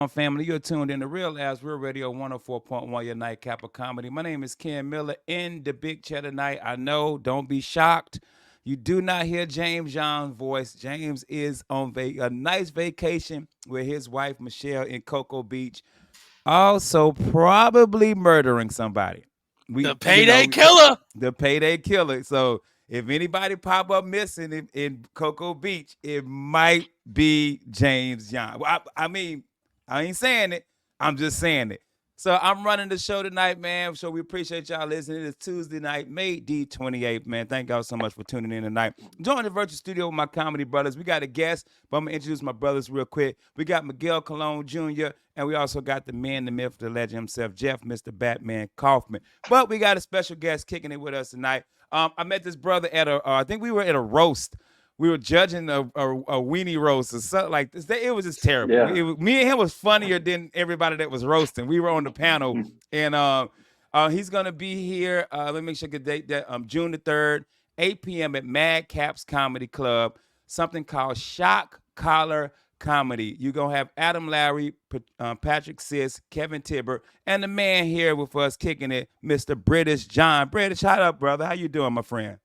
Family, you're tuned in to Real As Real Radio 104.1, your nightcap of comedy. My name is Ken Miller in the big chair tonight. I know, don't be shocked. You do not hear James John's voice. James is on a nice vacation with his wife, Michelle, in Cocoa Beach. Also, probably murdering somebody. The payday killer. The payday killer. So, if anybody pop up missing in Cocoa Beach, it might be James John. Well, I mean, I ain't saying it. I'm just saying it. So I'm running the show tonight, man. So we appreciate y'all listening. It is Tuesday night, May D 28th, man. Thank y'all so much for tuning in tonight. Join the virtual studio with my comedy brothers. We got a guest, but I'm gonna introduce my brothers real quick. We got Miguel Colon Jr., and we also got the man, the myth, the legend himself, Jeff, Mr. Batman Kaufman. But we got a special guest kicking it with us tonight. I met this brother at I think we were at a roast. We were judging a weenie roast or something like this. It was just terrible. Yeah. Me and him was funnier than everybody that was roasting. We were on the panel, and he's gonna be here. Let me make sure I get the date. That June the 3rd, 8 p.m. at Madcaps Comedy Club. Something called Shock Collar Comedy. You're gonna have Adam Larry, Patrick Sis, Kevin Tibbert, and the man here with us kicking it, Mr. British John. British, how up, brother? How you doing, my friend?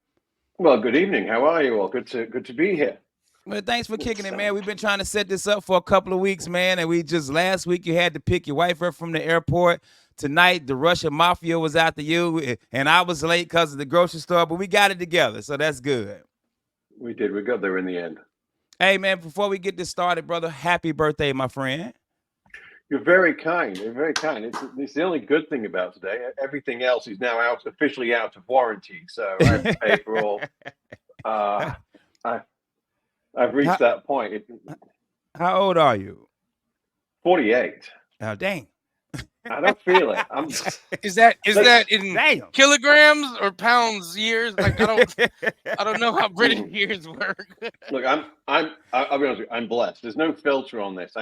Well, good evening. How are you all? Good to be here. Well, thanks for kicking it, man. We've been trying to set this up for a couple of weeks, man. And we just last week you had to pick your wife up from the airport. Tonight the Russian mafia was after you, and I was late because of the grocery store, but we got it together, so that's good. We did. We got there in the end. Hey, man, before we get this started, brother, happy birthday, my friend. You're very kind. You're very kind. It's the only good thing about today. Everything else is now officially out of warranty, so I have to pay for all. I've reached that point. How old are you? 48. Oh, dang. I don't feel it. Is that in kilograms or pounds, years? Like I don't know how British years work. Look, I'll be honest with you, I'm blessed. There's no filter on this.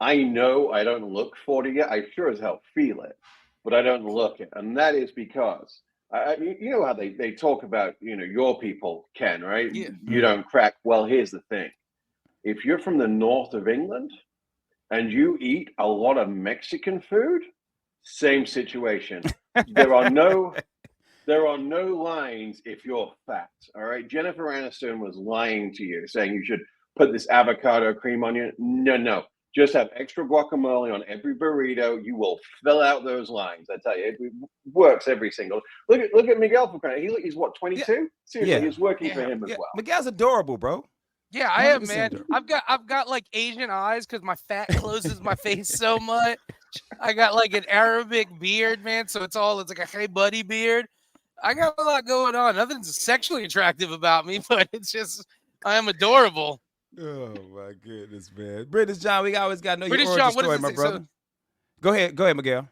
I know I don't look 40 yet. I sure as hell feel it, but I don't look it, and that is because you know how they talk about your people, Ken, right? Yeah. You don't crack. Well, here's the thing: if you're from the north of England and you eat a lot of Mexican food, same situation. There are no lines if you're fat. All right, Jennifer Aniston was lying to you, saying you should put this avocado cream on you. No. Just have extra guacamole on every burrito. You will fill out those lines. I tell you, it works every single. Look at Miguel for crying. He's what, 22? Seriously, it's working for him as well. Miguel's adorable, bro. Yeah, I am, man. I've got like Asian eyes because my fat closes my face so much. I got like an Arabic beard, man. So it's like a hey buddy beard. I got a lot going on. Nothing's sexually attractive about me, but it's just I am adorable. Oh my goodness, man. British John, we always got to know British your John, origin story, my brother. So, go ahead, Miguel.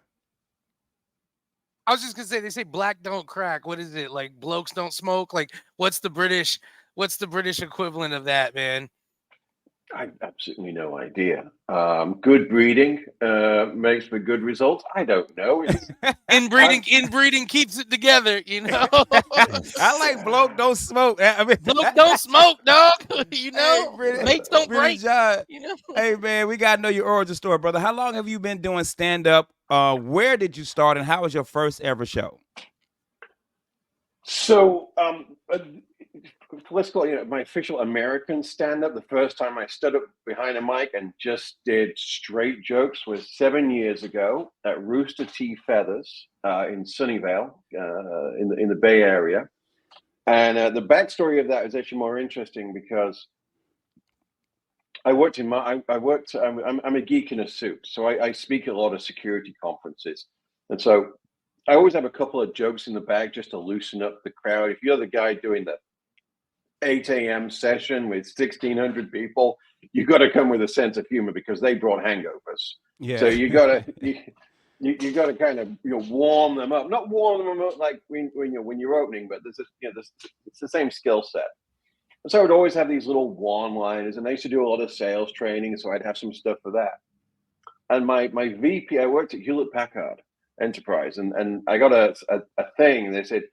I was just gonna say they say black don't crack. What is it? Like blokes don't smoke? Like what's the British equivalent of that, man? I have absolutely no idea. Good breeding makes for good results. I don't know. Inbreeding keeps it together, you know. I like bloke don't smoke. I mean, bloke don't smoke, dog. You know, hey, mates don't break. You know. Hey man, we gotta know your origin story, brother. How long have you been doing stand up? Where did you start, and how was your first ever show? So, let's call it my official American stand-up. The first time I stood up behind a mic and just did straight jokes was 7 years ago at Rooster T. Feathers in Sunnyvale, in the Bay Area. And the backstory of that is actually more interesting because I'm a geek in a suit, so I speak at a lot of security conferences, and so I always have a couple of jokes in the bag just to loosen up the crowd. If you're the guy doing the 8 a.m. session with 1,600 people, you got to come with a sense of humor because they brought hangovers. Yeah. So you got to kind of warm them up, not warm them up like when you're opening, but it's the same skill set. And so I would always have these little one-liners, and I used to do a lot of sales training, so I'd have some stuff for that. And my VP, I worked at Hewlett-Packard Enterprise, and I got a thing, and they said,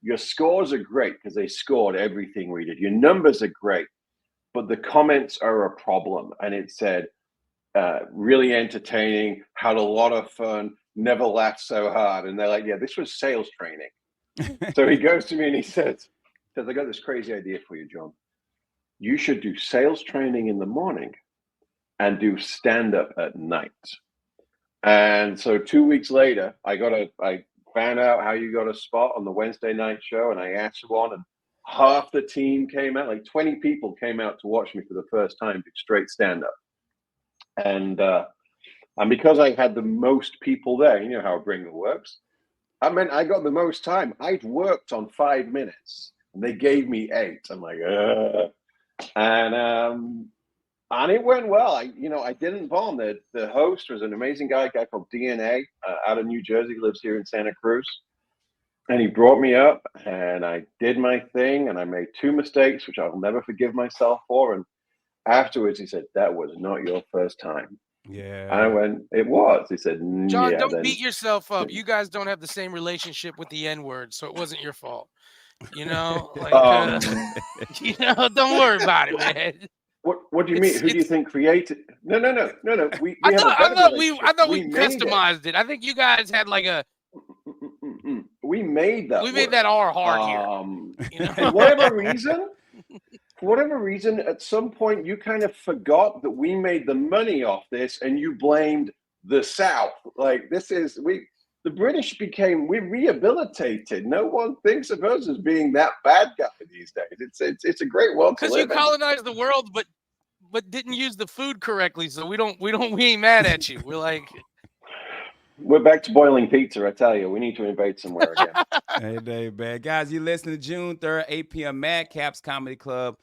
your scores are great because they scored everything we did. Your numbers are great, but the comments are a problem. And it said, really entertaining, had a lot of fun, never laughed so hard. And they're like, yeah, this was sales training. So he goes to me and he says, I got this crazy idea for you, John. You should do sales training in the morning and do stand-up at night. And so 2 weeks later, I found out how you got a spot on the Wednesday night show, and I asked one, and half the team came out, like 20 people came out to watch me for the first time do straight stand-up. And because I had the most people there, you know how a bringer works. I meant I got the most time. I'd worked on 5 minutes, and they gave me 8. I'm like, and it went well. I didn't bomb. The host was an amazing guy, a guy called DNA out of New Jersey, lives here in Santa Cruz. And he brought me up, and I did my thing, and I made 2 mistakes, which I'll never forgive myself for. And afterwards, he said, that was not your first time. Yeah. And I went, it was. He said, John, yeah, don't beat yourself up. You guys don't have the same relationship with the N-word, so it wasn't your fault. You know, like, don't worry about it, man. What do you mean? Who do you think created? No. I thought we customized it. I think you guys had like a. We made that. We made that R hard here. You know? For whatever reason, at some point you kind of forgot that we made the money off this, and you blamed the South. Like the British we're rehabilitated. No one thinks of us as being that bad guy these days. It's a great world to live in. Because you colonized the world, but didn't use the food correctly, so we ain't mad at you. We're back to boiling pizza, I tell you. We need to invade somewhere again. Hey, Dave, man. Guys, you're listening to June 3rd, 8 p.m. Madcaps Comedy Club.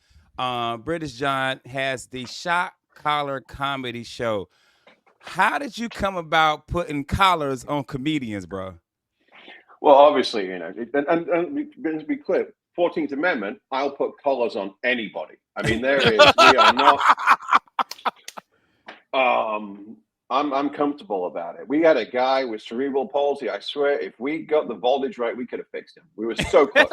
British John has the Shock Collar Comedy Show. How did you come about putting collars on comedians, bro? Well, obviously, and to be clear, 14th Amendment, I'll put collars on anybody. I mean, we are not. I'm comfortable about it. We had a guy with cerebral palsy. I swear, if we got the voltage right, we could have fixed him. We were so close.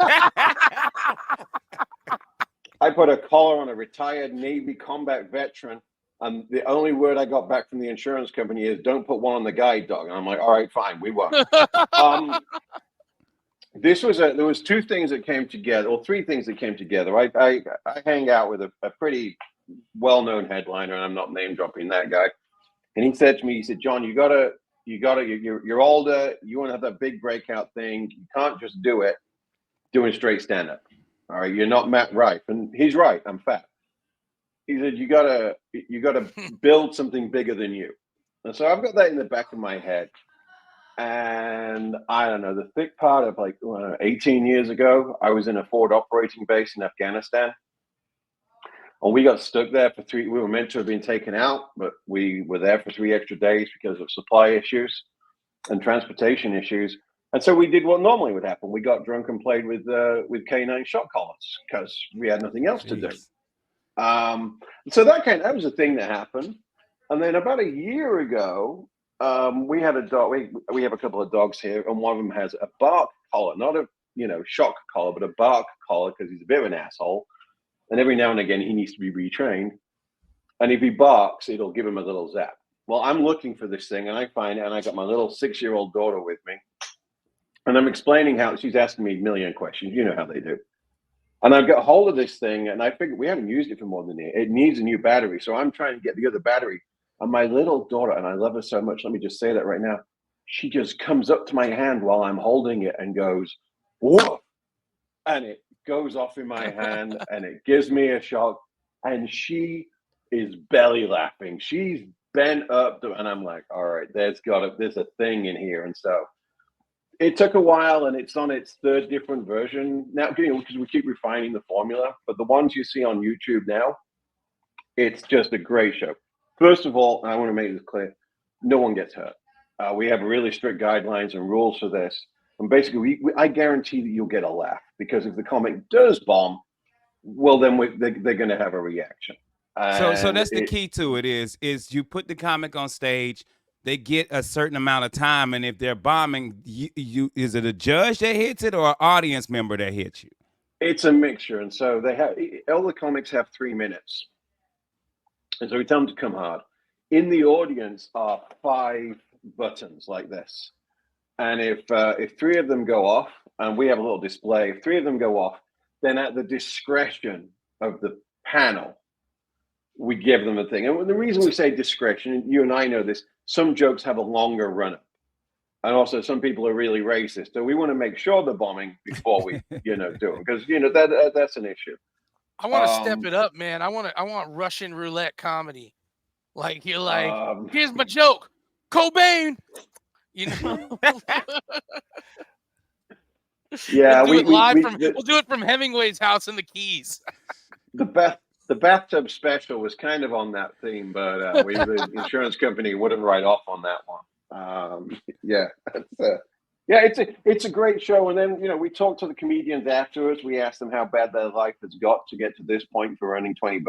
I put a collar on a retired Navy combat veteran, and the only word I got back from the insurance company is, "Don't put one on the guide dog." And I'm like, "All right, fine, we won't." There was 2 things that came together, or 3 things that came together. I hang out with a pretty well-known headliner, and I'm not name dropping that guy. And he said to me, he said, "John, you're older. You want to have that big breakout thing. You can't just do it doing straight stand-up. All right, you're not Matt Rife." And he's right. I'm fat. He said, you gotta build something bigger than you. And so I've got that in the back of my head. And I don't know, the thick part of 18 years ago, I was in a forward operating base in Afghanistan. And we got stuck there for 3. We were meant to have been taken out, but we were there for 3 extra days because of supply issues and transportation issues. And so we did what normally would happen. We got drunk and played with K9 shot collars because we had nothing else to do. So that was a thing that happened. And then about a year ago, we had a dog. We have a couple of dogs here, and one of them has a bark collar, not a shock collar, but a bark collar because he's a bit of an asshole. And every now and again, he needs to be retrained. And if he barks, it'll give him a little zap. Well, I'm looking for this thing, and I find it, and I got my little 6-year-old daughter with me. And I'm explaining how she's asking me a million questions. You know how they do. And I've got hold of this thing, and I figured we haven't used it for more than a year. It needs a new battery. So I'm trying to get the other battery. And my little daughter, and I love her so much, let me just say that right now, she just comes up to my hand while I'm holding it and goes, "Whoa!" And it goes off in my hand, and it gives me a shock. And she is belly laughing. She's bent up, and I'm like, all right, there's a thing in here. And so it took a while, and it's on its 3rd different version now, because we keep refining the formula. But the ones you see on YouTube now, it's just a great show. First of all, I want to make this clear, no one gets hurt. We have really strict guidelines and rules for this. And basically, I guarantee that you'll get a laugh, because if the comic does bomb, well, then they're going to have a reaction. So that's the key to it is you put the comic on stage, they get a certain amount of time, and if they're bombing, is it a judge that hits it or an audience member that hits you? It's a mixture, and so all the comics have 3 minutes, and so we tell them to come hard. In the audience are 5 buttons like this. And if 3 of them go off, and we have a little display, if 3 of them go off, then at the discretion of the panel, we give them a thing. And the reason we say discretion, you and I know this, some jokes have a longer run up. And also some people are really racist. So we want to make sure they're bombing before we, do them. Because, that's an issue. I want to step it up, man. I want Russian roulette comedy. Like, you're like, here's my joke. Cobain. Yeah, we'll do it from Hemingway's house in the Keys. The bathtub special was kind of on that theme, but the insurance company wouldn't write off on that one. It's a great show. And then we talked to the comedians afterwards. We asked them how bad their life has got to get to this point for earning $20.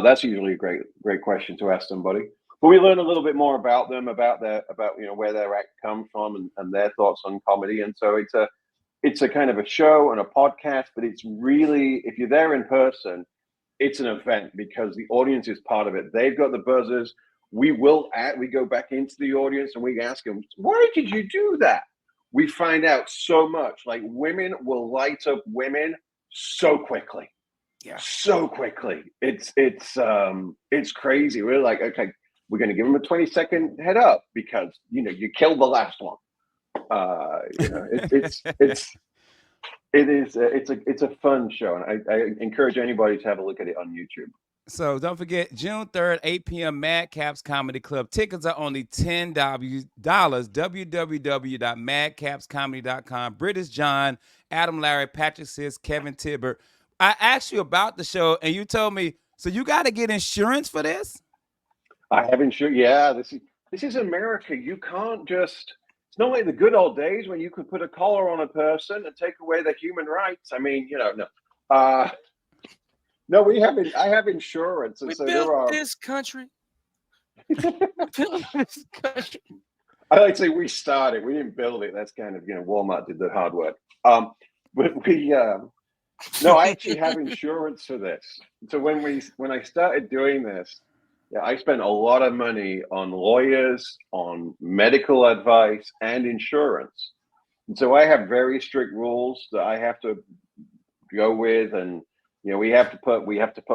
That's usually a great question to ask somebody. But we learn a little bit more about them, about where their act comes from, and their thoughts on comedy. And so it's a kind of a show and a podcast, but it's really, if you're there in person, it's an event because the audience is part of it. They've got the buzzers. We go back into the audience and we ask them, why did you do that? We find out so much. Like, women will light up women so quickly. Yeah. So quickly. It's crazy. We're like, okay, we're going to give them a 20-second head up because, you killed the last one. It's a fun show, and I encourage anybody to have a look at it on YouTube. So don't forget, June 3rd, 8 p.m., Madcaps Comedy Club. Tickets are only $10. www.madcapscomedy.com. British John, Adam Larry, Patrick Sis, Kevin Tibbert. I asked you about the show, and you told me, so you got to get insurance for this? I have insurance. Yeah, this is America. You can't just... It's not like the good old days when you could put a collar on a person and take away their human rights. I mean, no. No, I have insurance. And we so built this country. I like to say we started. We didn't build it. That's kind of, Walmart did the hard work. But no, I actually have insurance for this. So when I started doing this, I spent a lot of money on lawyers, on medical advice, and insurance. And so I have very strict rules that I have to go with, and we have to put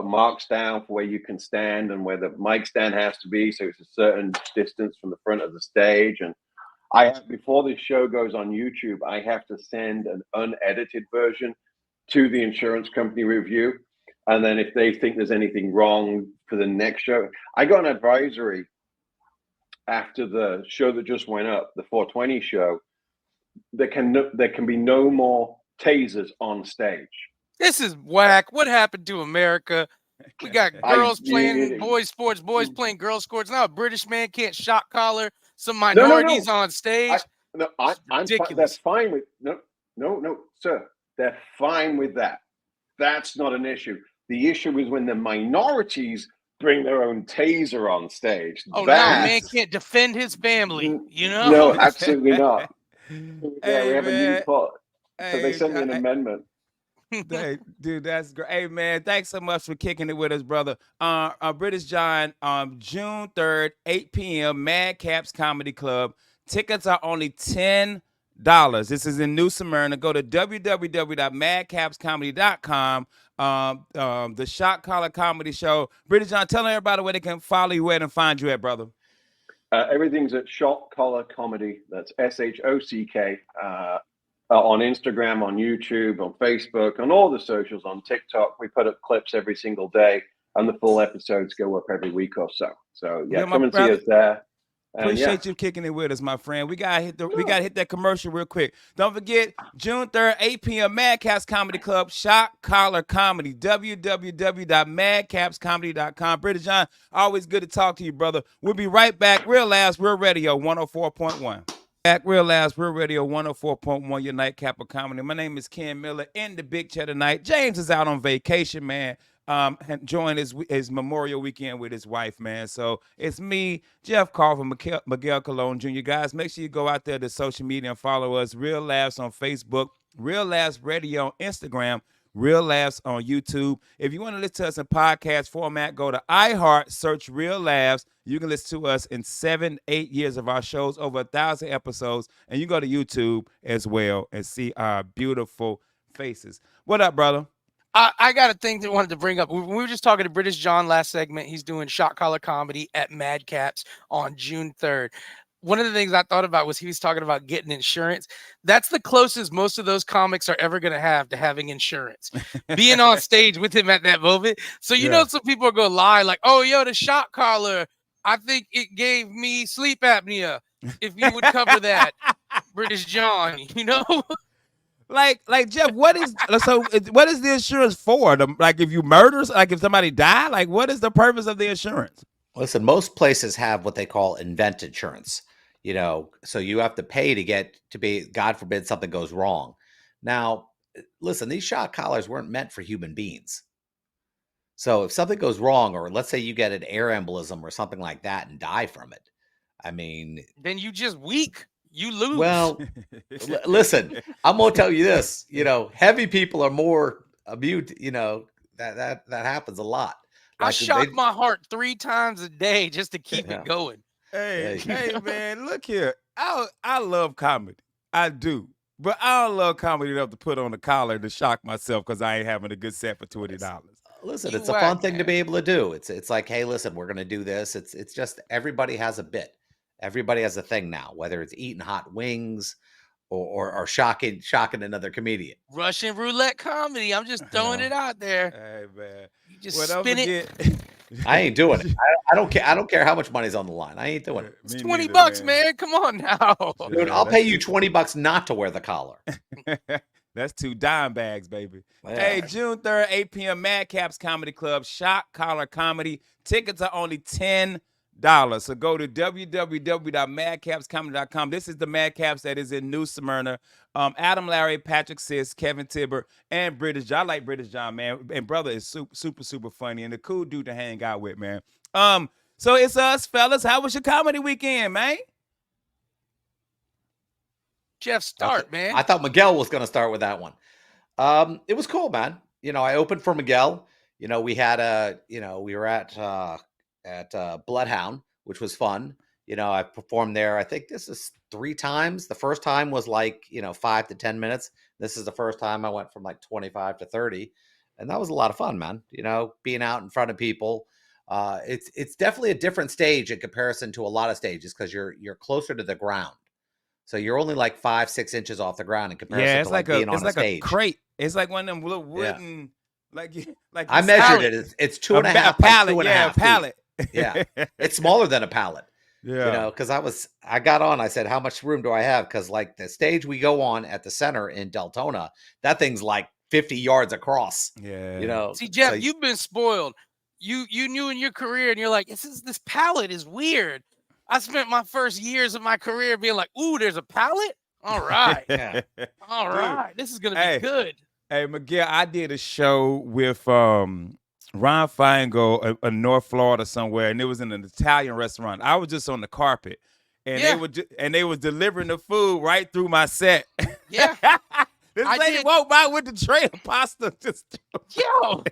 marks down for where you can stand and where the mic stand has to be, so it's a certain distance from the front of the stage. And before this show goes on YouTube, I have to send an unedited version to the insurance company review. And then if they think there's anything wrong for the next show, I got an advisory after the show that just went up, the 420 show. There can be no more tasers on stage. This is whack. What happened to America? We got girls playing boys sports, boys playing girls sports. Now a British man can't shot collar some minorities on stage. I'm that's fine with no, sir. They're fine with that. That's not an issue. The issue is when the minorities bring their own taser on stage. Oh, no, man can't defend his family, No, absolutely not. Hey, we have a new thought. Hey, so they sent me an amendment. Hey, dude, that's great. Hey, man, thanks so much for kicking it with us, brother. British John, June 3rd, 8 p.m., Madcaps Comedy Club. Tickets are only $10. This is in New Smyrna. Go to www.madcapscomedy.com. The Shot Collar Comedy Show. British John, tell everybody where they can follow you at and find you at, brother. Everything's at Shot Collar Comedy. That's SHOCK. On Instagram, on YouTube, on Facebook, on all the socials, on TikTok. We put up clips every single day, and the full episodes go up every week or so. So come and see us there. Appreciate you kicking it with us, my friend. We gotta hit that commercial real quick. Don't forget, June 3rd, 8 p.m., Madcaps Comedy Club, Shot Collar Comedy, www.madcapscomedy.com. British John, always good to talk to you, brother. We'll be right back. Real Labs, Real Radio 104.1. Back, Real Labs, Real Radio 104.1, your nightcap of comedy. My name is Ken Miller in the big chair tonight. James is out on vacation, man. Enjoying his Memorial weekend with his wife, man. So it's me, Jeff Carver, Miguel Colon Jr. Guys, make sure you go out there to social media and follow us. Real Labs on Facebook, Real Labs Radio on Instagram, Real Laughs on YouTube. If you want to listen to us in podcast format, go to iHeart, search Real Laughs. You can listen to us in 7-8 years of our shows, over 1,000 episodes, and you go to YouTube as well and see our beautiful faces. What up, brother? I got a thing that I wanted to bring up. We were just talking to British John last segment. He's doing Shot Collar Comedy at Madcaps on June 3rd. One of the things I thought about was he was talking about getting insurance. That's the closest most of those comics are ever going to have to having insurance. Being on stage with him at that moment. So, you know, some people are going to lie like, oh, yo, the shot collar, I think it gave me sleep apnea. If you would cover that, British John, you know? Like Jeff, what is the insurance for? Like if you murder, like if somebody die, like what is the purpose of the insurance? Listen, most places have what they call event insurance, you know, so you have to pay to be, God forbid, something goes wrong. Now, listen, these shot collars weren't meant for human beings. So if something goes wrong, or let's say you get an air embolism or something like that and die from it, I mean, then you just weak. You lose. Well, listen, I'm gonna tell you this. You know, heavy people are more immune. You know that happens a lot. Like I shock my heart 3 times a day just to keep it going. Hey, man, look here. I love comedy. I do. But I don't love comedy enough to put on a collar to shock myself because I ain't having a good set for $20. Listen, it's a fun thing to be able to do. It's like, hey, listen, we're gonna do this. It's just everybody has a bit. Everybody has a thing now, whether it's eating hot wings or shocking another comedian. Russian roulette comedy. I'm just throwing it out there. Hey man, you just spin it. I ain't doing it. I don't care. I don't care how much money's on the line. I ain't doing it. It's $20, man. Come on now. Dude, I'll pay you $20 not to wear the collar. That's 2 dime bags, baby. Yeah. Hey, June 3rd, 8 p.m. Madcaps Comedy Club, Shot Collar Comedy. Tickets are only $10. So go to www.madcapscomedy.com. This is the Madcaps that is in New Smyrna. Adam, Larry, Patrick Sis, Kevin Tibber, and British John. I like British John, man. And brother is super funny and a cool dude to hang out with, man. So it's us, fellas. How was your comedy weekend, man? Jeff, start, man. I thought Miguel was going to start with that one. It was cool, man. You know, I opened for Miguel. You know, we were at Bloodhound, which was fun. You know, I performed there. I think this is 3 times. The first time was like, 5 to 10 minutes. This is the first time I went from like 25 to 30. And that was a lot of fun, man. You know, being out in front of people. It's definitely a different stage in comparison to a lot of stages because you're closer to the ground. So you're only like 5-6 inches off the ground in comparison to like being on a stage. A crate. It's like one of them little wooden, like I measured it. It's 2.5 pallet. By 2.5 a pallet. Yeah, it's smaller than a pallet. Yeah, you know, because I got on. I said, how much room do I have? Because like the stage we go on at the center in Deltona, that thing's like 50 yards across. Yeah, you know. See, Jeff, you've been spoiled. You knew in your career, and you're like, this pallet is weird. I spent my first years of my career being like, ooh, there's a pallet? All right. All right. This is going to be good. Hey, Miguel, I did a show with Ron Feingold in North Florida somewhere, and it was in an Italian restaurant. I was just on the carpet, and they was delivering the food right through my set. Yeah. This lady walked by with the tray of pasta. Yo,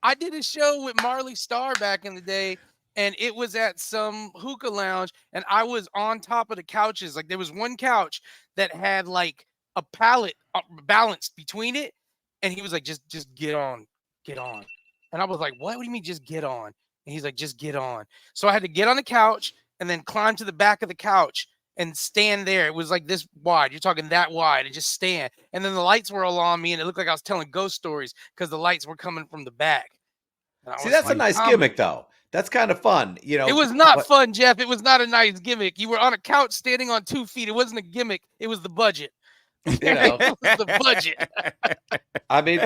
I did a show with Marley Starr back in the day. And it was at some hookah lounge, and I was on top of the couches. Like there was one couch that had like a pallet balanced between it, and he was like, "Just get on." And I was like, "What do you mean, just get on?" And he's like, "Just get on." So I had to get on the couch and then climb to the back of the couch and stand there. It was like this wide. You're talking that wide, and just stand. And then the lights were all on me, and it looked like I was telling ghost stories because the lights were coming from the back. See, that's a nice gimmick, though. That's kind of fun, you know. It was not fun, Jeff. It was not a nice gimmick. You were on a couch standing on 2 feet. It wasn't a gimmick. It was the budget. You know, it was the budget. I mean,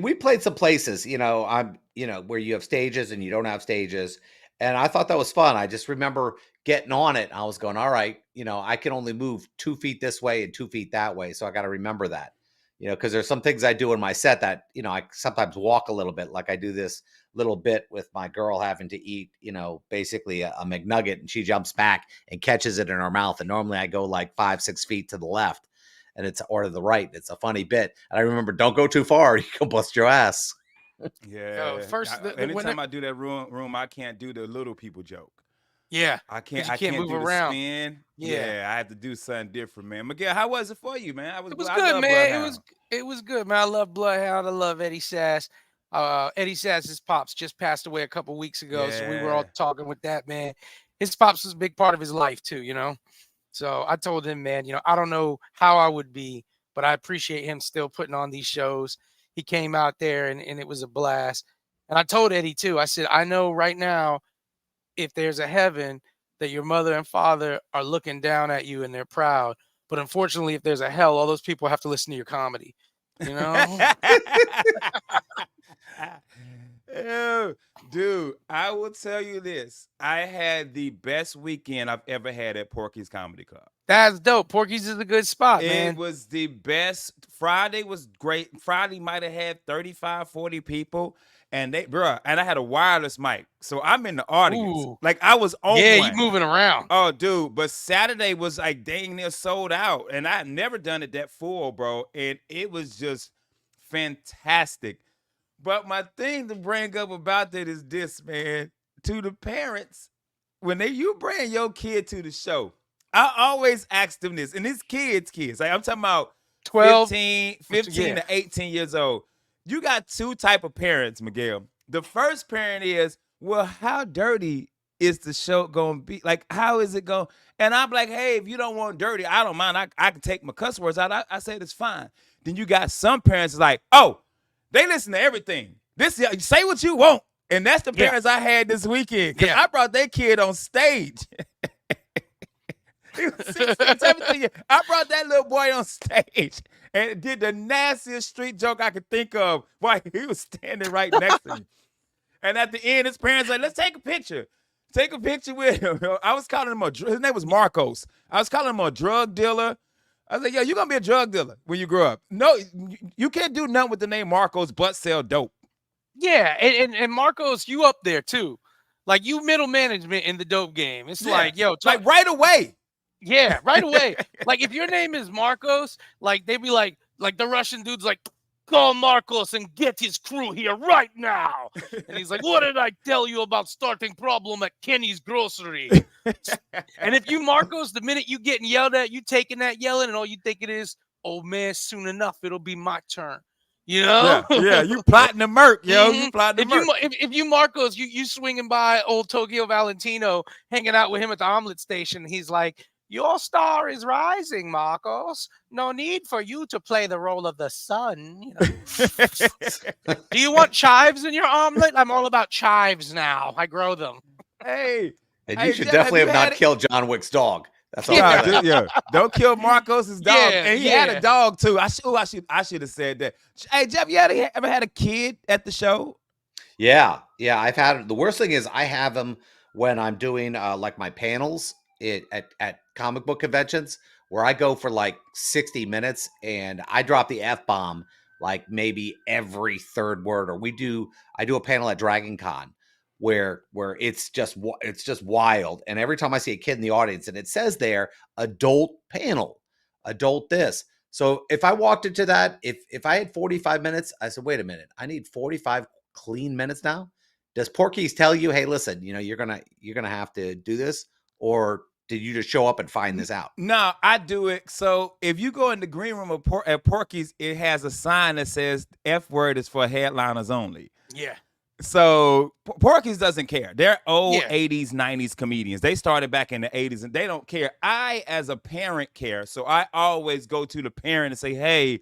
we played some places, where you have stages and you don't have stages, and I thought that was fun. I just remember getting on it. And I was going, all right, I can only move 2 feet this way and 2 feet that way, so I got to remember that. Because there's some things I do in my set that, I sometimes walk a little bit. Like I do this little bit with my girl having to eat, basically a McNugget, and she jumps back and catches it in her mouth. And normally I go like 5-6 feet to the left. and it's or to the right. It's a funny bit. And I remember, don't go too far, you can bust your ass. Yeah. First, Anytime I do that room, I can't do the little people joke. Yeah, I 'cause can't. you I can't can't move do the around. spin. Yeah. Yeah, I have to do something different, man. Miguel, how was it for you, man? It was I good, love man. Bloodhound. It was good, man. I love Bloodhound. I love Eddie Sass. Eddie Sass's pops just passed away a couple weeks ago, so we were all Yeah. talking with that, man. His pops was a big part of his life too, you know. So I told him, man, I don't know how I would be, but I appreciate him still putting on these shows. He came out there and it was a blast. And I told Eddie too. I said, I know right now if there's a heaven that your mother and father are looking down at you and they're proud. But unfortunately, if there's a hell, all those people have to listen to your comedy. You know? Oh, dude, I will tell you this. I had the best weekend I've ever had at Porky's Comedy Club. That's dope. Porky's is a good spot, It man. was the best. Friday was great. Friday might have had 35, 40 people. And and I had a wireless mic. So I'm in the audience. Ooh. Like I was on Yeah, one. you moving around. Oh, dude, but Saturday was like dang near sold out, and I had never done it that full, bro, and it was just fantastic. But my thing to bring up about that is this, man. To the parents, when you bring your kid to the show, I always ask them this, and it's kids. Like I'm talking about 12. 15 Yeah. to 18 years old. You got two type of parents, Miguel. The first parent is, well, how dirty is the show gonna be? Like, how is it going? And I'm like, hey, if you don't want dirty, I don't mind. I can take my cuss words out. I said it's fine. Then you got some parents like, oh, they listen to everything. Say what you want. And that's the Yeah. parents I had this weekend. Because Yeah. I brought their kid on stage. He was 16, 17 years. I brought that little boy on stage and did the nastiest street joke I could think of while he was standing right next to me. And at the end, his parents like, let's take a picture. Take a picture with him. I was calling him his name was Marcos. I was calling him a drug dealer. I was like, yo, you're going to be a drug dealer when you grow up. No, you can't do nothing with the name Marcos but sell dope. Yeah, and Marcos, you up there too. Like you middle management in the dope game. It's like, yo, like right away. Yeah, right away. Like if your name is Marcos, like they'd be like the Russian dude's like, call Marcos and get his crew here right now. And he's like, what did I tell you about starting problem at Kenny's grocery? And if you Marcos, the minute you getting yelled at, you taking that yelling, and all you think it is, oh man, soon enough it'll be my turn. You know? Yeah, you plotting the murk, yo. You plotting the murk. If you Marcos, you swinging by old Tokyo Valentino, hanging out with him at the omelet station, he's like, your star is rising, Marcos. No need for you to play the role of the sun. You know? Do you want chives in your omelet? I'm all about chives now. I grow them. Hey. And you should definitely have not killed John Wick's dog. That's all. Yeah, don't kill Marcos's dog. Yeah, and he had a dog too. I should have said that. Hey, Jeff, you ever had a kid at the show? Yeah. I've had the worst thing is I have them when I'm doing like my panels at comic book conventions where I go for like 60 minutes and I drop the F-bomb like maybe every third word. Or I do a panel at Dragon Con where it's just wild. And every time I see a kid in the audience and it says there, adult panel, adult this. So if I walked into that, if I had 45 minutes, I said, wait a minute, I need 45 clean minutes now. Does Porky's tell you, hey, listen, you're gonna have to do this, or did you just show up and find this out? No, I do it. So if you go in the green room at Porky's, it has a sign that says F word is for headliners only. Yeah. So Porky's doesn't care. They're old 80s, 90s comedians. They started back in the 80s and they don't care. I, as a parent, care. So I always go to the parent and say, hey,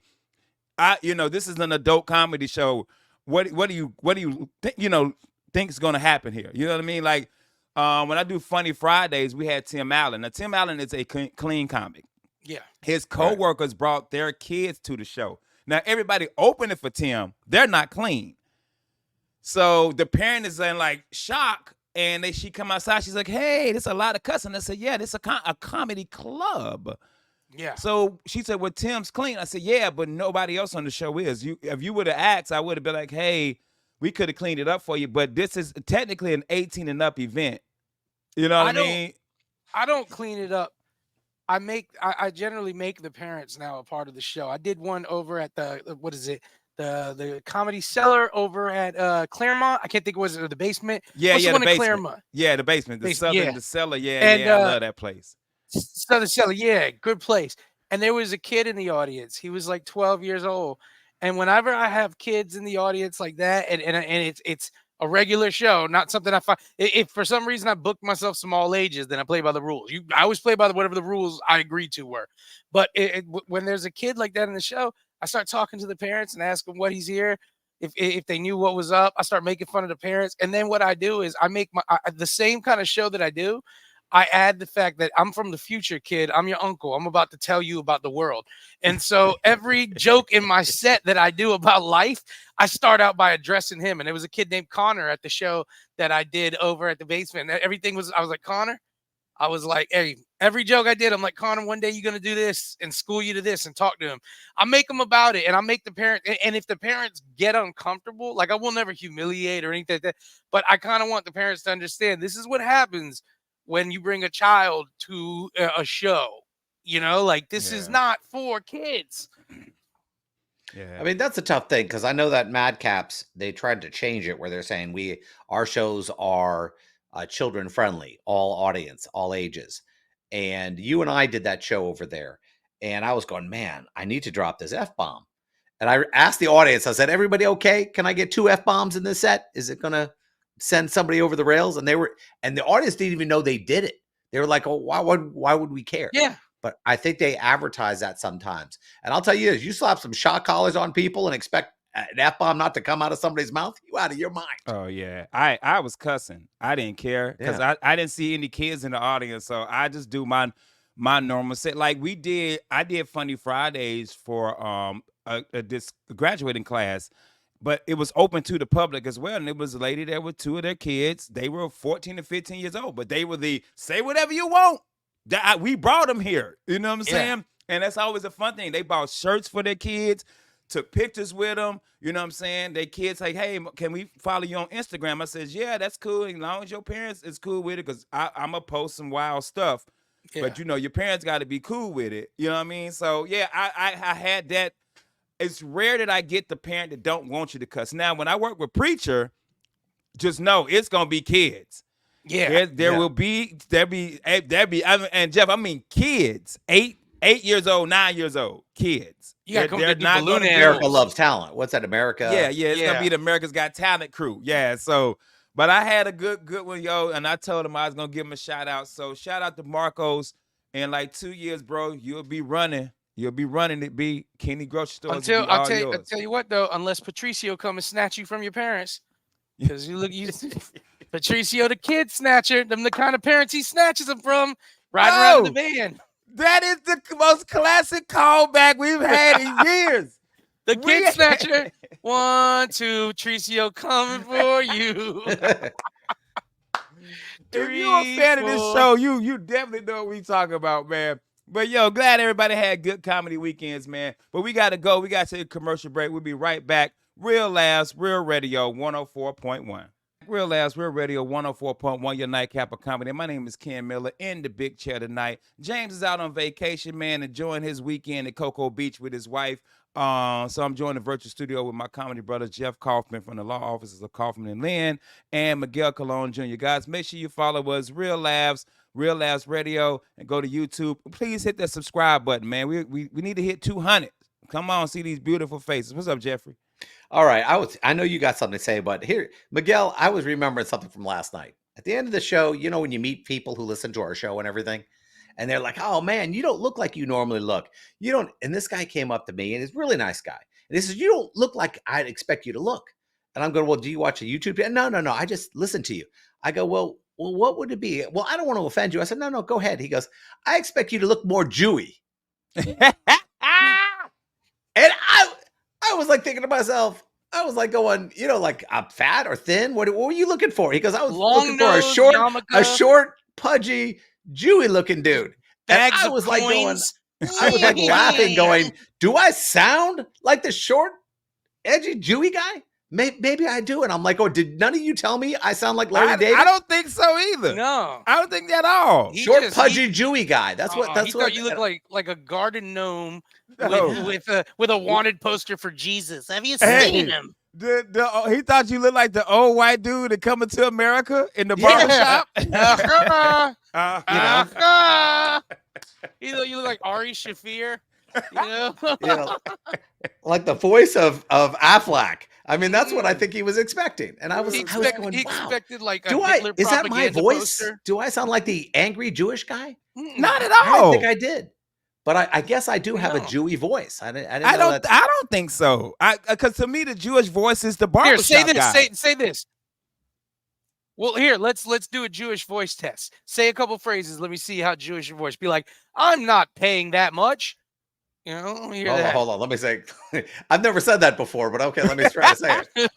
this is an adult comedy show. What do you think is going to happen here? You know what I mean? Like when I do Funny Fridays, we had Tim Allen. Now Tim Allen is a clean comic. Yeah. His coworkers brought their kids to the show. Now everybody opening for Tim, they're not clean. So the parent is in like shock, and she come outside. She's like, "Hey, there's a lot of cussing." I said, "Yeah, this is a comedy club." Yeah. So she said, "Well, Tim's clean." I said, "Yeah, but nobody else on the show is. If you would have asked, I would have been like, hey, we could have cleaned it up for you. But this is technically an 18 and up event. You know what I mean? I don't clean it up I generally make the parents now a part of the show. I did one over at what is it? The Comedy Cellar over at Claremont. I can't think, was it the basement? Yeah, What's the yeah, the one in basement. Claremont? Yeah, the basement, the Basement, yeah. southern, the cellar. Yeah, And yeah, I love that place. Southern Cellar, yeah, good place. And there was a kid in the audience. He was like 12 years old. And whenever I have kids in the audience like that, and it's a regular show, not something I find. If for some reason I booked myself some all ages, then I play by the rules. I always play by whatever the rules I agreed to were. But when there's a kid like that in the show, I start talking to the parents and ask them what he's here. If they knew what was up, I start making fun of the parents. And then what I do is I make the same kind of show that I do. I add the fact that I'm from the future, kid. I'm your uncle. I'm about to tell you about the world. And so every joke in my set that I do about life, I start out by addressing him. And there was a kid named Connor at the show that I did over at the basement. And everything was, I was like, Connor, I was like, hey, every joke I did, I'm like, Connor, one day you're going to do this and school you to this and talk to him. I make them about it. And I make the parent. And if the parents get uncomfortable, like I will never humiliate or anything like that. But I kind of want the parents to understand this is what happens when you bring a child to a show, like this is not for kids. Yeah. I mean, that's a tough thing because I know that Madcaps, they tried to change it where they're saying our shows are children friendly, all audience, all ages. And you and I did that show over there. And I was going, man, I need to drop this F-bomb. And I asked the audience, I said, everybody okay? Can I get 2 F-bombs in this set? Is it going to send somebody over the rails? And the audience didn't even know they did it. They were like, oh, why would we care? Yeah. But I think they advertise that sometimes. And I'll tell you this, you slap some shock collars on people and expect an F-bomb not to come out of somebody's mouth, you out of your mind. Oh, yeah. I was cussing. I didn't care because I didn't see any kids in the audience. So I just do my normal set. Like I did Funny Fridays for this graduating class, but it was open to the public as well. And it was a lady there with 2 of their kids. They were 14 and 15 years old, but they were say whatever you want. We brought them here. You know what I'm saying? And that's always a fun thing. They bought shirts for their kids, took pictures with them. You know what I'm saying? Their kids like, hey, can we follow you on Instagram? I says, yeah, that's cool. As long as your parents is cool with it, because I'm going to post some wild stuff. Yeah. But, your parents got to be cool with it. You know what I mean? So, yeah, I had that. It's rare that I get the parent that don't want you to cuss. Now, when I work with Preacher, just know it's going to be kids. Yeah. There be, and Jeff, I mean kids, 8 years old, 9 years old, kids. Yeah, they're not going to. America Loves Talent. What's that, America? Yeah, it's gonna be the America's Got Talent crew. Yeah, so, but I had a good one, yo, and I told him I was gonna give him a shout out. So shout out to Marcos. In like 2 years, bro, you'll be running it. Be Kenny grocery stores. I'll tell you what though, unless Patricio come and snatch you from your parents, because you Patricio, the kid snatcher, them the kind of parents he snatches them from, riding around in the van. That is the most classic callback we've had in years. The kid snatcher. 1, 2, Patricio coming for you. If you're a fan of this show, you definitely know what we talking about, man. But yo, glad everybody had good comedy weekends, man. But we got to go. We got to take a commercial break. We'll be right back. Real Laughs, Real Radio 104.1. Real Laughs, Real Radio 104.1, your nightcap of comedy. My name is Ken Miller in the big chair tonight. James is out on vacation, man, enjoying his weekend at Cocoa Beach with his wife. So I'm joining the virtual studio with my comedy brother, Jeff Kaufman from the law offices of Kaufman and Lynn, and Miguel Colon Jr. Guys, make sure you follow us, Real Laughs Radio, and go to YouTube. Please hit that subscribe button, man. We need to hit 200. Come on, see these beautiful faces. What's up, Jeffrey? All right. I know you got something to say, but here, Miguel, I was remembering something from last night. At the end of the show, when you meet people who listen to our show and everything, and they're like, oh man, you don't look like you normally look. You don't. And this guy came up to me, and he's a really nice guy. And he says, you don't look like I'd expect you to look. And I'm going, well, do you watch a YouTube channel? No. I just listen to you. I go, well, what would it be? Well, I don't want to offend you. I said, no, go ahead. He goes, I expect you to look more Jewy. And I was like thinking to myself, I was like going, like I'm fat or thin. What were you looking for? He goes, I was looking for a short, pudgy, Jewy looking dude. And I was like going, I was like laughing, going, do I sound like the short, edgy Jewy guy? Maybe I do. And I'm like, oh, did none of you tell me I sound like Larry David? I don't think so either. No. I don't think that at all. He Short, just- pudgy, Jewy guy. That's what. That's he what. thought you looked like a garden gnome No. with a wanted poster for Jesus. Have you Hey. seen him? He thought you looked like the old white dude that coming to America in the barbershop. Uh-huh. You look like Ari Shafir. You know? You know, like the voice of Affleck. I mean, that's what I think he was expecting. And I was going, wow. expected like a Do Hitler is that my propaganda voice? poster. Do I sound like the angry Jewish guy? Not at I all. didn't think I did. But I guess I do have a No. Jewy voice. I didn't I know don't. that. I don't think so. Because to me, the Jewish voice is the Here, barbershop say this. guy. Say this. Well, here, let's do a Jewish voice test. Say a couple phrases. Let me see how Jewish your voice. Be like, I'm not paying that much. You know, let me hear that. Hold on. Let me say. I've never said that before, but okay, let me try to say it.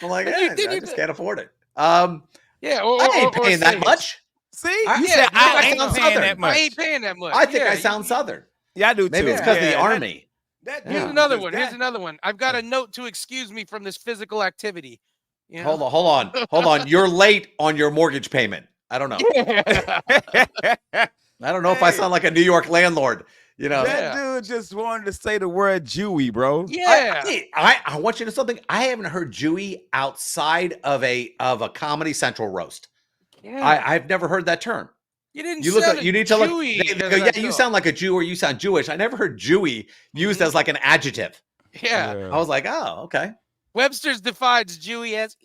I'm like, You did, I you just did. can't afford it. Yeah, I ain't paying that much. See, I- you yeah, said I I ain't sound paying Southern. that much. I ain't paying that much. I think Yeah, I sound Southern. Yeah, I do too. Maybe it's because of the Yeah, army. Here's Yeah. another one. Here's another one. I've got a note to excuse me from this physical activity. You know? Hold on. You're late on your mortgage payment. I don't know. I don't know if I Hey. sound like a New York landlord. You know, That dude just wanted to say the word Jewy, bro. Yeah. I want you to know something. I haven't heard Jewy outside of a Comedy Central roast. Yeah. I've never heard that term. You didn't You look sound at you need to look. Jewy They go, as yeah, I you thought. sound like a Jew or you sound Jewish. I never heard Jewy used as like an adjective. Yeah. I was like, oh, okay. Webster's defines Jewy as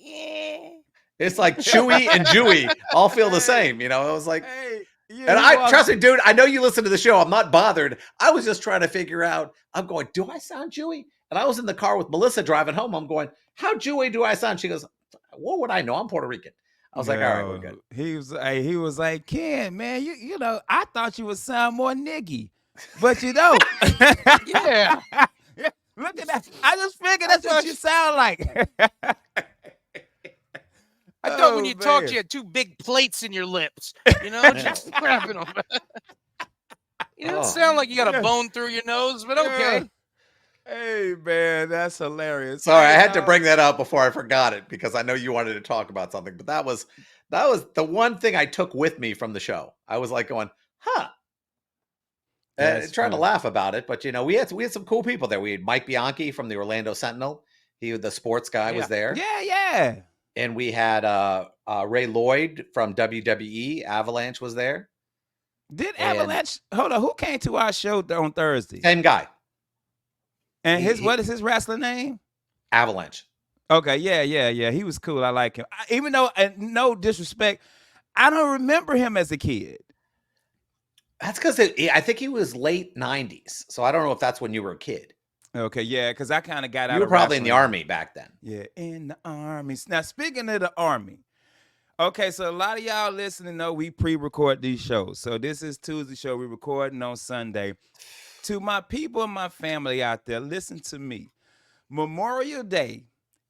It's like Chewy and Jewy all feel the same. You know, it was like, Hey, yeah, and he I was- trust me, dude. I know you listen to the show. I'm not bothered. I was just trying to figure out. I'm going, do I sound Jewy? And I was in the car with Melissa driving home. I'm going, how Jewy do I sound? She goes, what would I know? I'm Puerto Rican. I was like, all right, we're good. He was like, Ken, man, you know, I thought you would sound more niggy, but you don't. Yeah. Look at that. I just figured that's what you sound like. I thought when you talked, man. you had two big plates in your lips. You know, just snapping them. You don't sound like you got a bone through your nose, but okay. Hey, man, that's hilarious. Sorry, I Hey, had to bring that up before I forgot it because I know you wanted to talk about something. But that was the one thing I took with me from the show. I was like going, huh. That's Trying to funny. laugh about it, but you know, we had some cool people there. We had Mike Bianchi from the Orlando Sentinel. The sports guy was there. Yeah. And we had Ray Lloyd from WWE. Avalanche was there. Did And- Avalanche? Hold on, who came to our show on Thursday? Same guy. And he- what is his wrestling name? Avalanche. Okay, yeah. He was cool. I like him. Even though, no disrespect, I don't remember him as a kid. That's because I think he was late 90s. So I don't know if that's when you were a kid. Okay, yeah, because I kind of got out. You were of probably in the wrestling. army back then. Yeah, in the army. Now, speaking of the army, okay, so a lot of y'all listening know we pre-record these shows. So this is Tuesday show. We're recording on Sunday. To my people and my family out there, listen to me. Memorial Day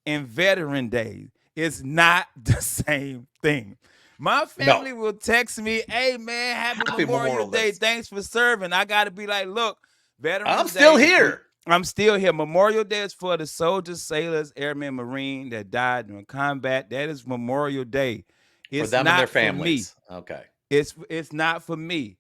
and Veteran Day is not the same thing. My family will text me, hey, man, happy Memorial Day. Thanks for serving. I got to be like, look, Veterans I'm still Day- here. I'm still here. Memorial Day is for the soldiers, sailors, airmen, Marine that died during combat. That is Memorial Day. It's For them not and their for me. families. Okay. It's not for me.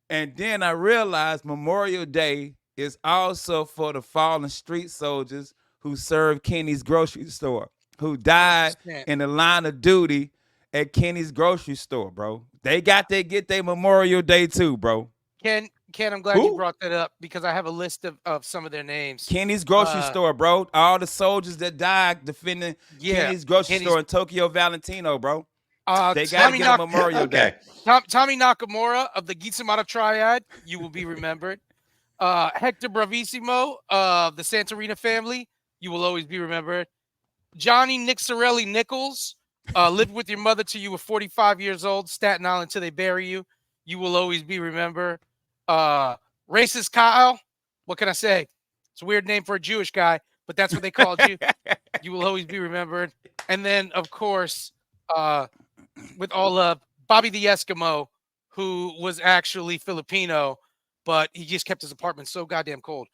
And then I realized Memorial Day is also for the fallen street soldiers who served Kenny's grocery store, who died 100%. in the line of duty at Kenny's grocery store, bro. They get their Memorial Day too, bro. Ken, I'm glad you brought that up because I have a list of some of their names. Kenny's grocery store, bro. All the soldiers that died defending Kenny's grocery store in Tokyo Valentino, bro. They got to get a Memorial Day. Tommy Nakamura of the Gitsamata Triad, you will be remembered. Hector Bravissimo of the Santorina family, you will always be remembered. Johnny Nixarelli Nichols, lived with your mother till you were 45 years old, Staten Island till they bury you. You will always be remembered. Racist Kyle, what can I say? It's a weird name for a Jewish guy, but that's what they called you. You will always be remembered. And then, of course, with all love, Bobby the Eskimo, who was actually Filipino, but he just kept his apartment so goddamn cold.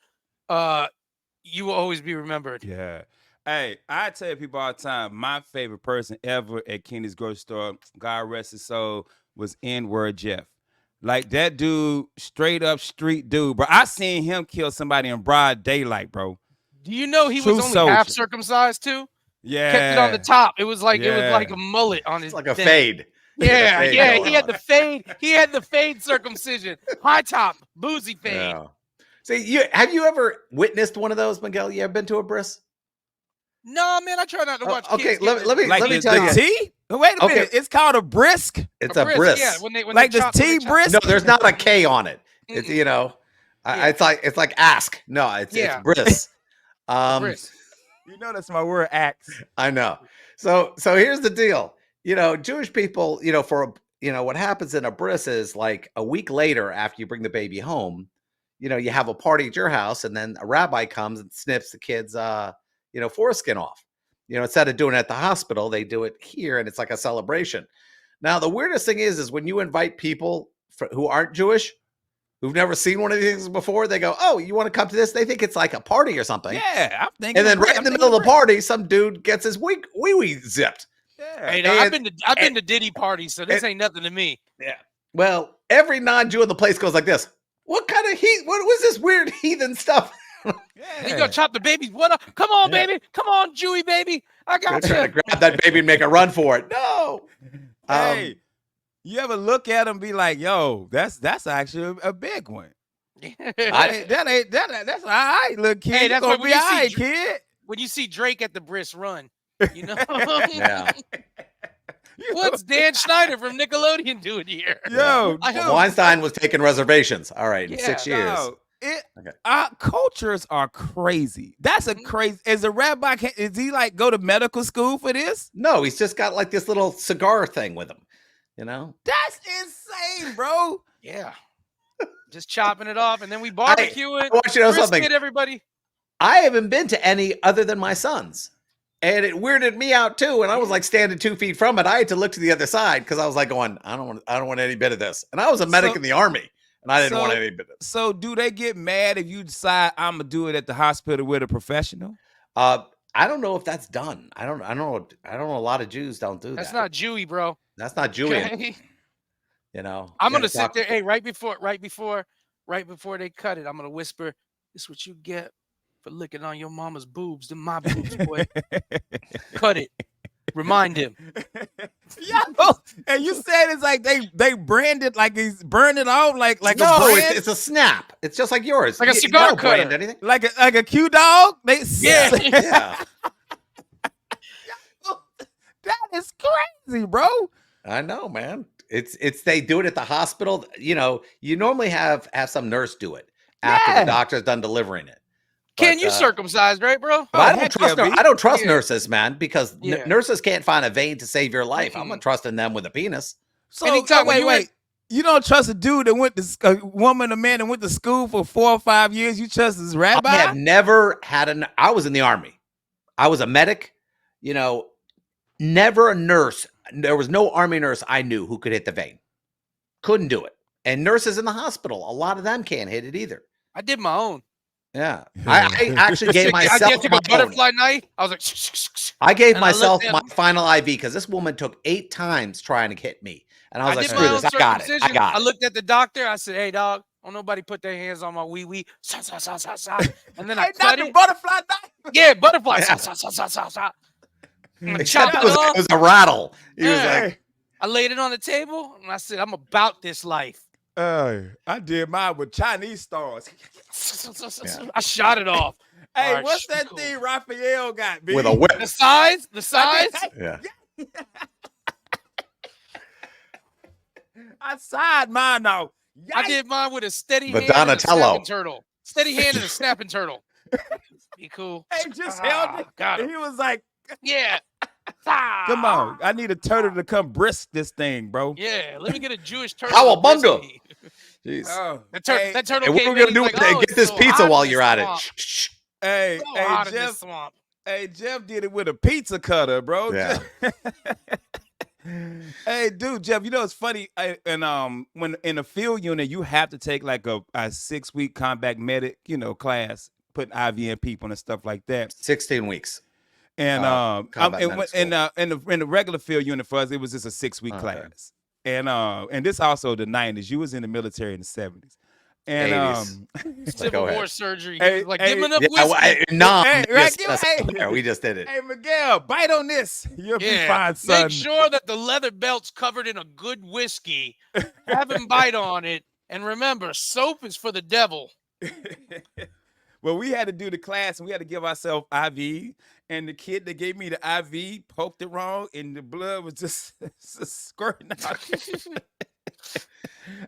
You will always be remembered. Yeah. Hey, I tell people all the time, my favorite person ever at Kenny's grocery store, God rest his soul, was N-Word Jeff. Like that dude, straight up street dude, bro. I seen him kill somebody in broad daylight, bro. Do you know he was True only half soldier. circumcised too? Yeah. Kept it on the top. It was like Yeah. a mullet on his It's like a thing. fade. Yeah, fade yeah. going He had on. the fade. He had the fade circumcision. High top, boozy fade. Yeah. See, have you ever witnessed one of those, Miguel? You ever been to a bris? No, man, I try not to watch okay, kids. let me Like tell you. tea? Wait a Okay. minute. It's called a brisk. It's a bris. Yeah, when Like they this tea brisk? No, there's not a K on it. It's Yeah. it's like ask. No, it's bris. Bris. You know that's my word, axe. I know. So here's the deal. Jewish people, what happens in a bris is like a week later after you bring the baby home, you have a party at your house, and then a rabbi comes and snips the kid's foreskin off. Instead of doing it at the hospital, they do it here, and it's like a celebration. Now, the weirdest thing is when you invite people who aren't Jewish, who've never seen one of these things before, they go, "Oh, you want to come to this?" They think it's like a party or something. Yeah, I'm thinking. And then right in the middle of the party, some dude gets his wee zipped. Yeah. Hey, now, I've been to Diddy parties, so this ain't nothing to me. Yeah. Well, every non-Jew in the place goes like this. What kind of what was this weird heathen stuff? You go chop the babies. What up? Come on, baby. Come on, Jewy baby. I got They're trying to you. grab that baby and make a run for it. No. Hey, you ever look at him and be like, "Yo, that's actually a big one." That's all right, little kid. Hey, that's gonna what be all right, kid. When you see Drake at the bris run, Yeah. What's Dan Schneider from Nickelodeon doing here? Yo, I- dude, Weinstein was taking reservations. All right, in Yeah, 6 years. no, Okay. Cultures are crazy. That's a crazy. As a rabbi, is he like go to medical school for this? No, he's just got like this little cigar thing with him. That's insane, bro. Yeah. Just chopping it off, and then we barbecue it. I want you to know Brisket, something. everybody. I haven't been to any other than my son's. And it weirded me out too. And I was like standing 2 feet from it. I had to look to the other side because I was like going, I don't want any bit of this. And I was a medic in the army, and I didn't want any bit of it. So do they get mad if you decide I'm gonna do it at the hospital with a professional? I don't know if that's done. I don't know. A lot of Jews don't do That's that. not Jewy, bro. That's not Jewish. Okay? I'm I'm gonna sit there. Hey, right before they cut it, I'm gonna whisper, "This is what you get for licking on your mama's boobs. Them my boobs, boy. Cut it. Remind him." Yo, and you said it's like they brand it like he's burning off like no, a brand? it's a snap. It's just like yours. Like a You cigar don't brand cutter. anything. like a Q dog. Yeah. Yeah, That is crazy, bro. I know, man. It's they do it at the hospital. You normally have some nurse do it after Yeah. the doctor's done delivering it. Ken, But, you circumcised, right, bro? But I Oh, don't heck trust. yeah, B. I don't trust Yeah. nurses, man, because Yeah. nurses can't find a vein to save your life. I'm not trusting them with a penis. So Anytime when wait. you You don't trust a dude that went to a woman, a man that went to school for 4 or 5 years. You trust his rabbi? I have never had I was in the army. I was a medic. Never a nurse. There was no army nurse I knew who could hit the vein. Couldn't do it. And nurses in the hospital, a lot of them can't hit it either. I did my own. Yeah, I actually gave myself I took my a butterfly knife. I was like, I gave and I myself looked my at him. final IV because this woman took 8 times trying to hit me, and I was like, did "Screw my this! own I got it! I circumcision. got I it!" looked at the doctor. I said, "Hey, dog, don't nobody put their hands on my wee wee." Sa, sa, sa, sa, sa. And then I Hey, not cut the it. butterfly knife. Yeah, butterfly. Yeah. Sa, sa, sa, sa, sa. I Except chopped it off. it was a rattle. He was Yeah. like, I laid it on the table, and I said, "I'm about this life." I did mine with Chinese stars. I shot it off. Hey, All right, what's shoot, that cool. thing Raphael got, B? with a whip. The size, Yeah. I side mine off. I did mine with a steady The hand and a Donatello. snapping turtle. Steady hand and a snapping turtle. Be cool. Hey, just held it. Got And him. he was like, Yeah. come on. I need a turtle to come brisk this thing, bro. Yeah, let me get a Jewish turtle. Cowabunga. to brisk me. Jeez. Oh, That hey, turtle And what came are we gonna in, do he's with like, it? "Oh, Get it's this so pizza hot while in you're this at it. swamp. Shh, shh. hey, So hot in this Jeff. swamp." Hey, Jeff did it with a pizza cutter, bro. Yeah. Hey, dude, Jeff, you know it's funny. When in a field unit, you have to take like a 6-week combat medic, class, putting IV in people and stuff like that. 16 weeks. And Combat medic school. in the regular field unit for us, it was just a 6-week Okay. class. And this also the 90s. You was in the military in the 70s. And 80s. Civil Go ahead. War surgery. He Hey, was like, hey, give him enough Yeah, whiskey. Hey, we right, just, hey. we just did it. Hey Miguel, bite on this. You'll be Yeah, fine, son. make sure that the leather belt's covered in a good whiskey. Have him bite on it. And remember, soap is for the devil. Well, we had to do the class and we had to give ourselves IV. And the kid that gave me the IV poked it wrong, and the blood was just squirting out.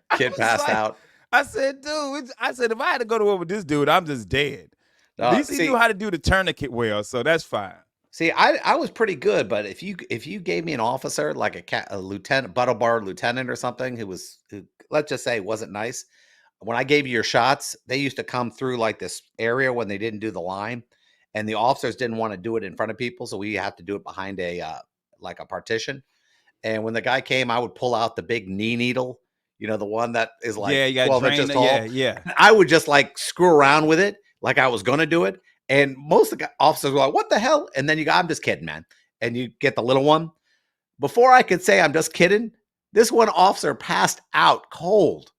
I Kid was passed like- out. I said, dude, if I had to go to war with this dude, I'm just dead. At least he See- knew how to do the tourniquet well, so that's fine. See, I was pretty good, but if you gave me an officer like a lieutenant, buttle bar lieutenant or something who let's just say wasn't nice, when I gave you your shots, they used to come through like this area when they didn't do the line, and the officers didn't want to do it in front of people, so we had to do it behind a like a partition. And when the guy came, I would pull out the big knee needle, the one that is like Yeah, you got 12 inches drained. tall. Yeah. And I would just like screw around with it like I was gonna do it. And most of the officers were like, "What the hell?" And then you go, "I'm just kidding, man." And you get the little one. Before I could say I'm just kidding, this one officer passed out cold.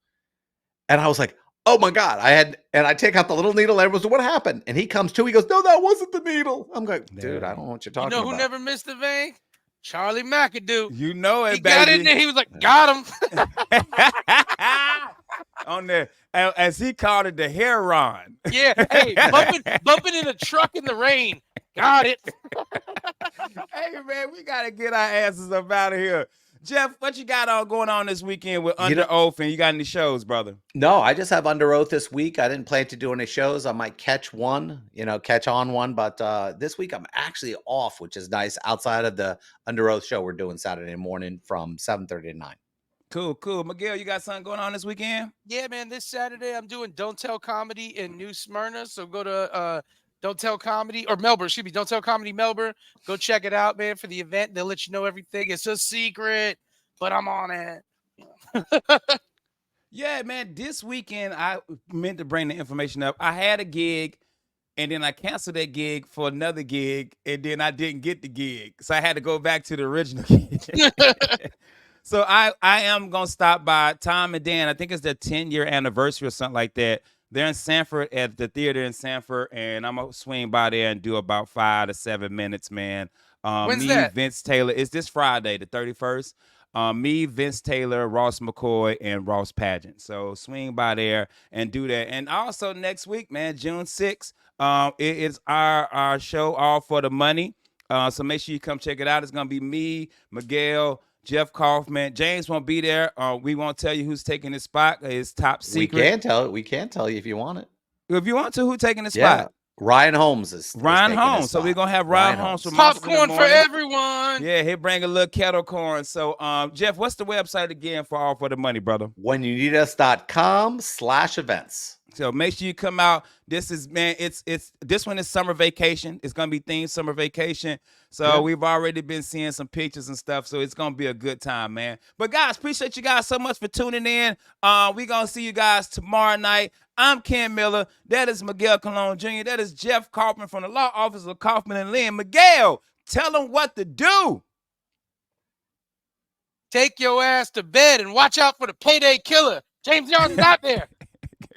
And I was like, "Oh my God." I take out the little needle. And everyone's like, "What happened?" And he comes to, he goes, "No, that wasn't the needle." I'm like, "Dude, I don't know what you're talking You know about." who never missed the vein? Charlie McAdoo. You know it, He baby. got in there. He was like, got him. On there, as he called it, the heron. Yeah. Hey, bumping in a truck in the rain. Got it. Hey man, we gotta get our asses up out of here. Jeff, what you got all going on this weekend with Under Oath, and you got any shows, brother? No, I just have Under Oath this week. I didn't plan to do any shows. I might catch on one, but this week I'm actually off, which is nice. Outside of the Under Oath show we're doing Saturday morning from 7:30 to 9. Cool. Miguel, you got something going on this weekend? Yeah, man. This Saturday I'm doing Don't Tell Comedy in New Smyrna. So go to Don't Tell Comedy or Melbourne. Excuse me, Don't Tell Comedy Melbourne. Go check it out, man. For the event, they'll let you know everything. It's a secret, but I'm on it. Yeah, man. This weekend I meant to bring the information up. I had a gig, and then I canceled that gig for another gig, and then I didn't get the gig, so I had to go back to the original gig. So I am gonna stop by Tom and Dan. I think it's their 10-year anniversary or something like that. They're in Sanford at the theater in Sanford, and I'm gonna swing by there and do about 5 to 7 minutes, man. When's Me, that? Vince Taylor. It's this Friday, the 31st. Me, Vince Taylor, Ross McCoy, and Ross Pageant. So swing by there and do that. And also next week, man, June 6th, it is our show, All for the Money. So make sure you come check it out. It's gonna be me, Miguel, Jeff Kaufman. James won't be there. We won't tell you who's taking his spot. It's top secret. We can tell you if you want it. If you want to, who's taking his Yeah. spot? Ryan Holmes is Ryan taking his Holmes. So spot. we're gonna have Ryan Holmes from Popcorn for everyone. Yeah, he'll bring a little kettle corn. So Jeff, what's the website again for All for the Money, brother? whenyouneedus.com/events. So make sure you come out. This is, man, it's this one is summer vacation. It's gonna be themed summer vacation. So we've already been seeing some pictures and stuff. So it's gonna be a good time, man. But guys, appreciate you guys so much for tuning in. We're gonna see you guys tomorrow night. I'm Ken Miller. That is Miguel Colon Jr. That is Jeff Kaufman from the law office of Kaufman and Lynn. Miguel, tell them what to do. Take your ass to bed and watch out for the payday killer. James Young's not there.